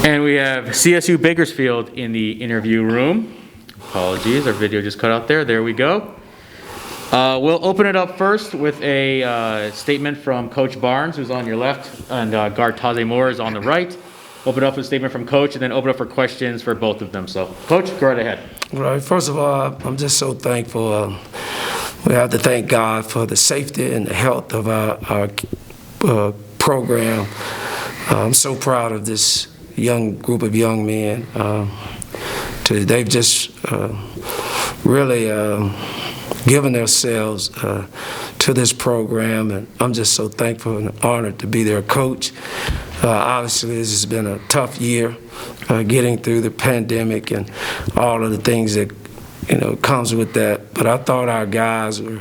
And we have CSU Bakersfield in the interview room. Apologies, our video just cut out there. There we go. We'll open it up first with a statement from Coach Barnes, who's on your left, and guard Taze Moore is on the right. Open up with a statement from Coach, and then open up for questions for both of them. So, Coach, go right ahead. All right. First of all, I'm just so thankful. We have to thank God for the safety and the health of our program. I'm so proud of this young group of young men. They've just really given themselves to this program, and I'm just so thankful and honored to be their coach. Obviously, this has been a tough year, getting through the pandemic and all of the things that comes with that. But I thought our guys were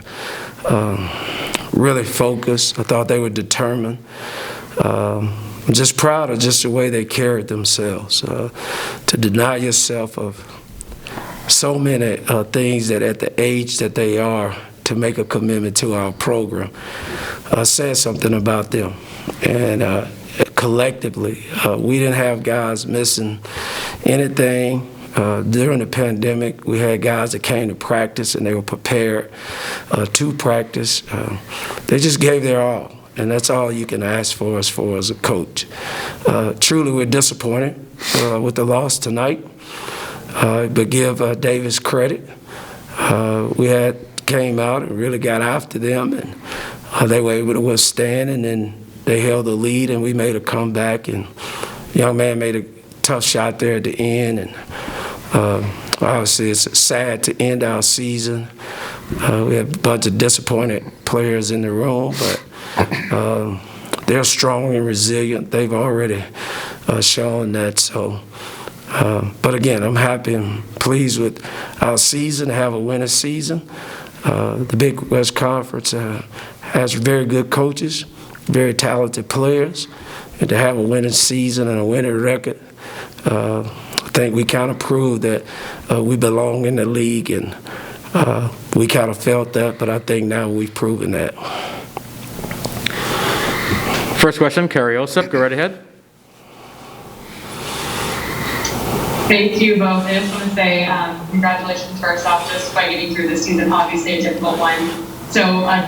really focused. I thought they were determined. I'm just proud of just the way they carried themselves. To deny yourself of so many things that at the age that they are, to make a commitment to our program, says something about them. And collectively, we didn't have guys missing anything. During the pandemic, we had guys that came to practice and they were prepared to practice. They just gave their all. And that's all you can ask for as far as a coach. Truly, we're disappointed with the loss tonight, but give Davis credit. We came out and really got after them, and they were able to withstand, and then they held the lead, and we made a comeback, and the young man made a tough shot there at the end, and obviously it's sad to end our season. We have a bunch of disappointed players in the room, but they're strong and resilient. They've already shown that. So, but again, I'm happy and pleased with our season, have a winning season. The Big West Conference has very good coaches, very talented players, and to have a winning season and a winning record, I think we kind of proved that we belong in the league, and we kind of felt that, but I think now we've proven that. First question, Carrie Osip, go right ahead. Thank you both. I just want to say congratulations first off just by getting through this season, obviously a difficult one. So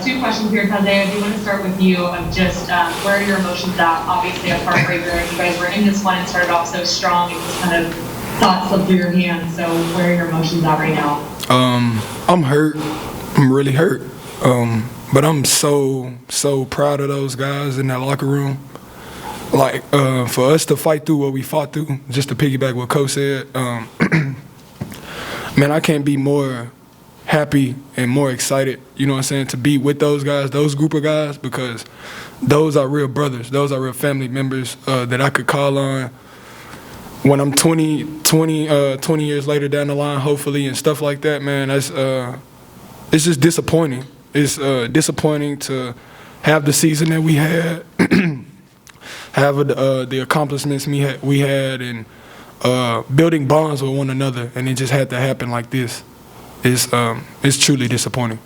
two questions here, Taze. I do want to start with you of just where are your emotions at? Obviously a heartbreaker. You guys were in this one and started off so strong and just kind of thoughts slipped through your hands. So where are your emotions at right now? I'm hurt. I'm really hurt. But I'm so proud of those guys in that locker room. Like, for us to fight through what we fought through, just to piggyback what Coach said, man, I can't be more happy and more excited, you know what I'm saying, to be with those guys, those group of guys, because those are real brothers. Those are real family members that I could call on when I'm 20 years later down the line, hopefully, and stuff like that, man. That's, it's just disappointing. It's disappointing to have the season that we had, have the accomplishments we had, and building bonds with one another, and it just had to happen like this. It's truly disappointing.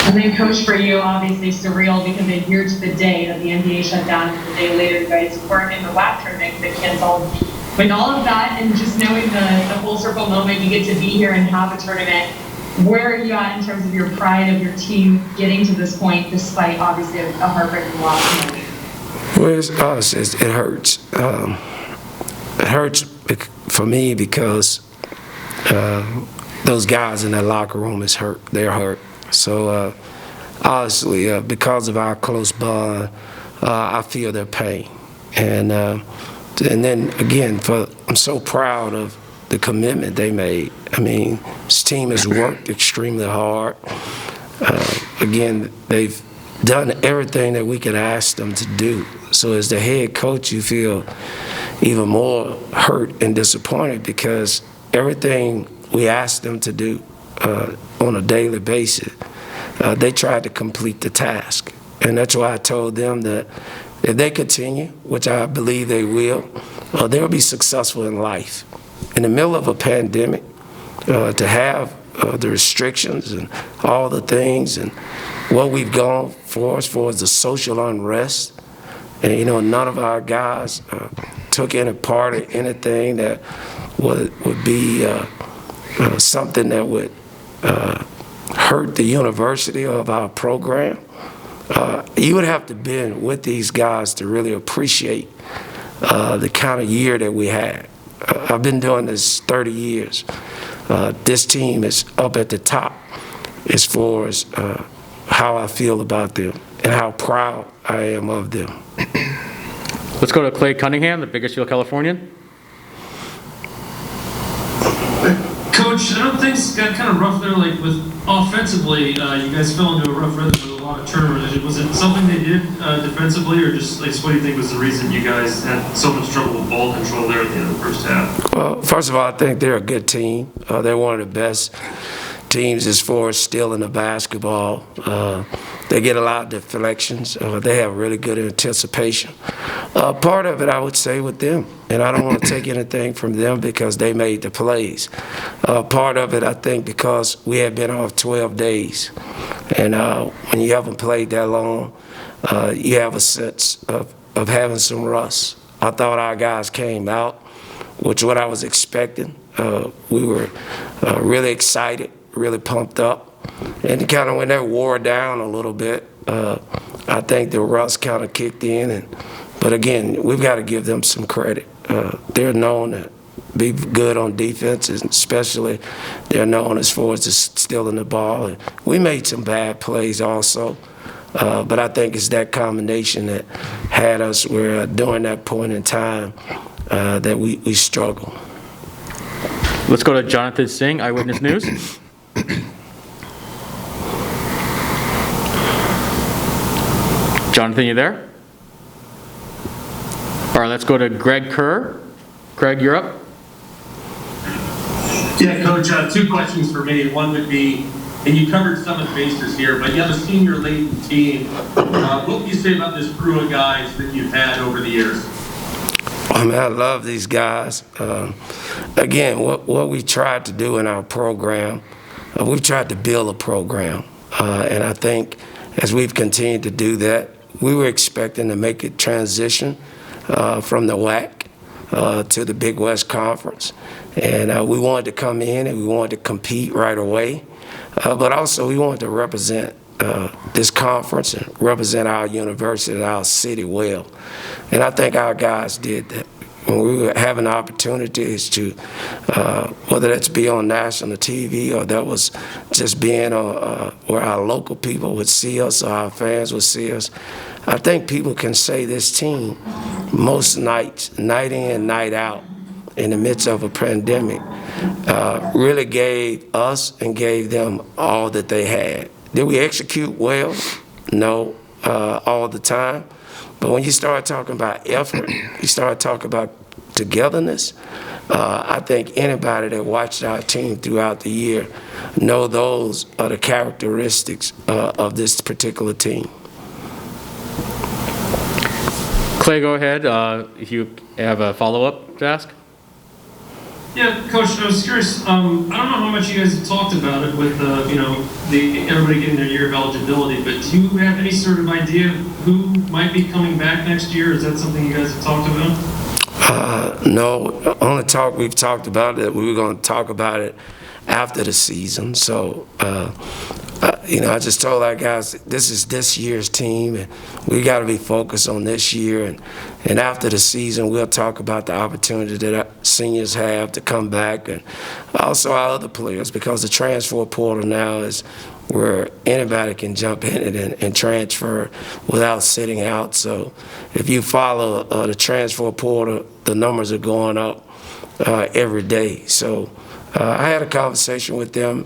And then, Coach, for you, obviously surreal because adhere to the day that the NBA shut down, and the day later you guys weren't in the WAC tournament that canceled. With all of that, and just knowing the full circle moment, you get to be here and have a tournament. Where are you at in terms of your pride of your team getting to this point, despite obviously a heartbreaking loss? Well, honestly, it hurts. It hurts for me because those guys in that locker room is hurt. They're hurt. So honestly, because of our close bond, I feel their pain. And then again, I'm so proud of the commitment they made. I mean, this team has worked extremely hard. Again, they've done everything that we could ask them to do. So as the head coach, you feel even more hurt and disappointed because everything we asked them to do on a daily basis, they tried to complete the task. And that's why I told them that if they continue, which I believe they will, they'll be successful in life. In the middle of a pandemic, to have the restrictions and all the things and what we've gone for as far as the social unrest, And, none of our guys took any part in anything that would be something that would hurt the university of our program. You would have to be with these guys to really appreciate the kind of year that we had. I've been doing this 30 years. This team is up at the top as far as how I feel about them and how proud I am of them. Let's go to Clay Cunningham, the Bakersfield Californian. Coach, I don't think it got kind of rough there, like with offensively, you guys fell into a rough rhythm with a lot of turnovers. Was it something they did defensively, or just like what do you think was the reason you guys had so much trouble with ball control there at the end of the first half? Well, first of all, I think they're a good team. They're one of the best teams as far as stealing the basketball. They get a lot of deflections. They have really good anticipation. Part of it, I would say, with them, and I don't want to take anything from them because they made the plays. Part of it, I think, because we had been off 12 days. And when you haven't played that long, you have a sense of having some rust. I thought our guys came out, which is what I was expecting. We were really excited, really pumped up. And kind of when that wore down a little bit, I think the rust kind of kicked in. But again, we've got to give them some credit. They're known to be good on defense, and especially they're known as far as just stealing the ball. And we made some bad plays also, but I think it's that combination that had us where during that point in time that we struggled. Let's go to Jonathan Singh, Eyewitness News. Jonathan, you there? All right, let's go to Greg Kerr. Greg, you're up. Yeah, Coach, two questions for me. One would be, and you covered some of the bases here, but you have a senior-laden team. What would you say about this crew of guys that you've had over the years? I love these guys. Again, what we tried to do in our program, we've tried to build a program. And I think as we've continued to do that, we were expecting to make a transition from the WAC to the Big West Conference. And we wanted to come in and we wanted to compete right away. But also we wanted to represent this conference and represent our university and our city well. And I think our guys did that. When we were having opportunities to, whether that's be on national TV or that was just being on where our local people would see us or our fans would see us, I think people can say this team, most nights, night in, night out, in the midst of a pandemic, really gave us and gave them all that they had. Did we execute well? No, all the time. But when you start talking about effort, you start talking about togetherness, I think anybody that watched our team throughout the year know those are the characteristics of this particular team. Clay, go ahead. If you have a follow-up to ask. Yeah, Coach, I was curious. I don't know how much you guys have talked about it with, everybody getting their year of eligibility, but do you have any sort of idea who might be coming back next year? Is that something you guys have talked about? No, only talk we've talked about it, we were going to talk about it after the season. So, I just told our guys, this is this year's team, and we got to be focused on this year. And after the season, we'll talk about the opportunity that our seniors have to come back, and also our other players, because the transfer portal now is where anybody can jump in it and transfer without sitting out. So if you follow the transfer portal, the numbers are going up every day. So I had a conversation with them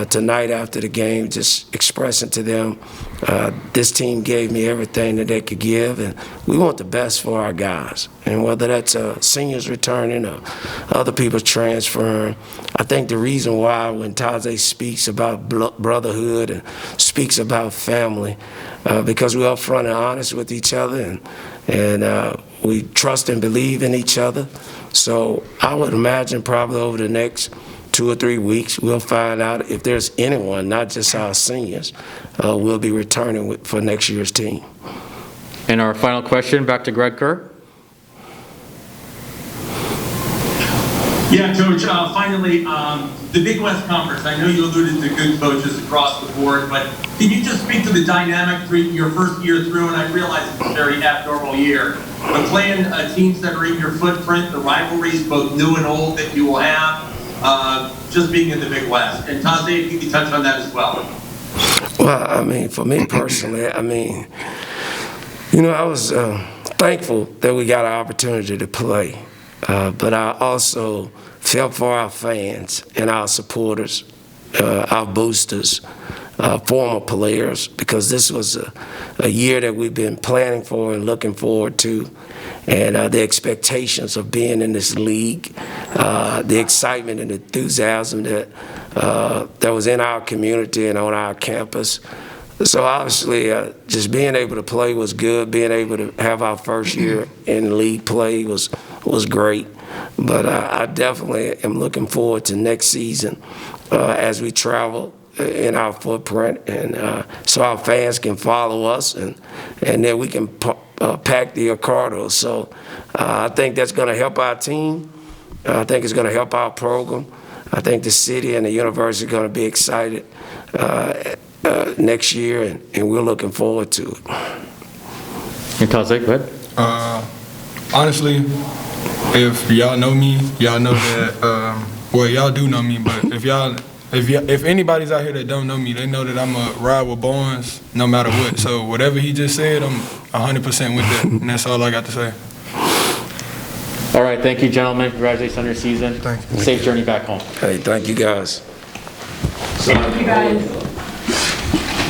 tonight after the game, just expressing to them this team gave me everything that they could give, and we want the best for our guys. And whether that's seniors returning or other people transferring, I think the reason why when Taze speaks about brotherhood and speaks about family, because we're upfront and honest with each other, and we trust and believe in each other. So I would imagine probably over the next 2 or 3 weeks, we'll find out if there's anyone, not just our seniors, will be returning for next year's team. And our final question, back to Greg Kerr. Yeah, Coach, finally, the Big West Conference, I know you alluded to good coaches across the board, but can you just speak to the dynamic through your first year through, and I realize it's a very abnormal year, but playing teams that are in your footprint, the rivalries, both new and old, that you will have, just being in the Big West. And Taze, if you could touch on that as well. Well, I mean, for me personally, I mean, you know, I was thankful that we got an opportunity to play, but I also felt for our fans and our supporters, our boosters, former players, because this was a year that we've been planning for and looking forward to, and the expectations of being in this league, the excitement and enthusiasm that was in our community and on our campus. So obviously, just being able to play was good. Being able to have our first year in league play was great. But I definitely am looking forward to next season as we travel in our footprint, and so our fans can follow us, and then we can pack the Accardos. So I think that's going to help our team. I think it's going to help our program. I think the city and the university are going to be excited next year, and we're looking forward to it. And Taze, go ahead. Honestly, if y'all know me, y'all know that. Well, y'all do know me, but if anybody's out here that don't know me, they know that I'm a ride with Barnes no matter what. So whatever he just said, I'm 100% with that, and that's all I got to say. All right, thank you, gentlemen. Congratulations on your season. Thank you. Safe journey back home. Hey, thank you guys. Thank you, guys.